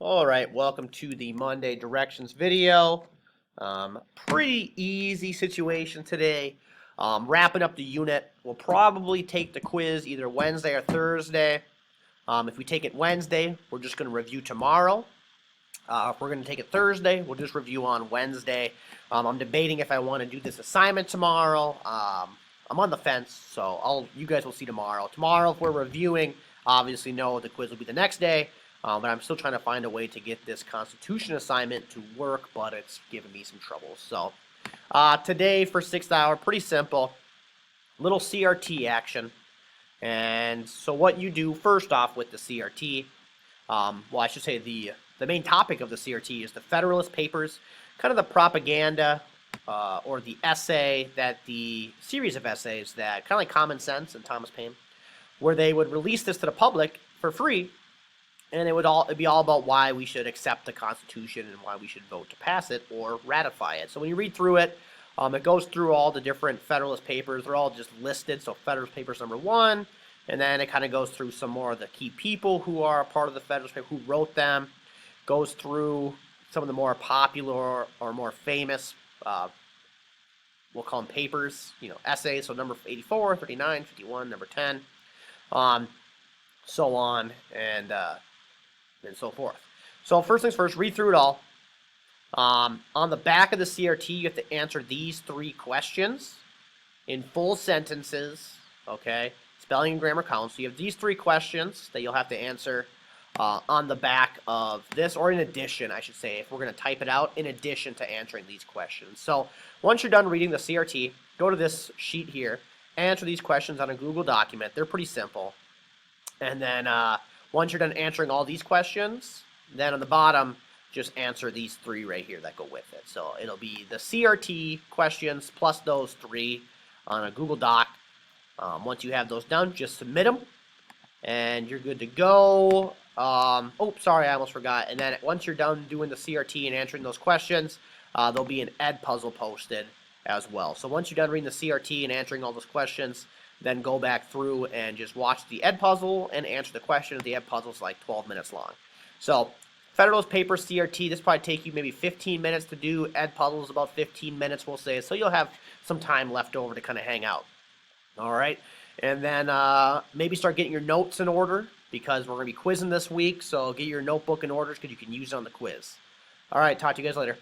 All right, welcome to the Monday directions video. Pretty easy situation today. Wrapping up the unit. We'll probably take the quiz either Wednesday or Thursday. If we take it Wednesday, we're just going to review tomorrow. If we're going to take it Thursday, we'll just review on Wednesday. I'm debating if I want to do this assignment tomorrow. I'm on the fence, so you guys will see tomorrow. Tomorrow, if we're reviewing, obviously no, the quiz will be the next day. But I'm still trying to find a way to get this Constitution assignment to work, but it's giving me some trouble. So today for 6th hour, pretty simple. Little CRT action. And so what you do first off with the CRT, well, I should say the main topic of the CRT is the Federalist Papers, kind of the propaganda or the essay that the series of essays that kind of like Common Sense and Thomas Paine, where they would release this to the public for free. And it'd be all about why we should accept the Constitution and why we should vote to pass it or ratify it. So when you read through it, it goes through all the different Federalist Papers. They're all just listed. So Federalist Papers number 1, and then it kind of goes through some more of the key people who are a part of the Federalist Papers, who wrote them. Goes through some of the more popular or more famous, we'll call them papers, essays. So number 84, 39, 51, number 10, so on, and so forth. So first things first, read through it all. On the back of the CRT, you have to answer these 3 questions in full sentences, okay? Spelling and grammar counts. So you have these 3 questions that you'll have to answer on the back of this, or in addition, I should say, if we're going to type it out, in addition to answering these questions. So once you're done reading the CRT, go to this sheet here, answer these questions on a Google document. They're pretty simple. And then once you're done answering all these questions, then on the bottom, just answer these 3 right here that go with it. So it'll be the CRT questions plus those 3 on a Google Doc. Once you have those done, just submit them, and you're good to go. Oh, sorry, I almost forgot. And then once you're done doing the CRT and answering those questions, there'll be an Ed puzzle posted as well. So once you're done reading the CRT and answering all those questions, then go back through and just watch the Ed puzzle and answer the question. The Ed puzzle is like 12 minutes long. So Federalist Paper CRT, this probably take you maybe 15 minutes to do. Ed puzzle is about 15 minutes, we'll say. So you'll have some time left over to kind of hang out. All right. And then maybe start getting your notes in order, because we're going to be quizzing this week. So get your notebook in order because you can use it on the quiz. All right. Talk to you guys later.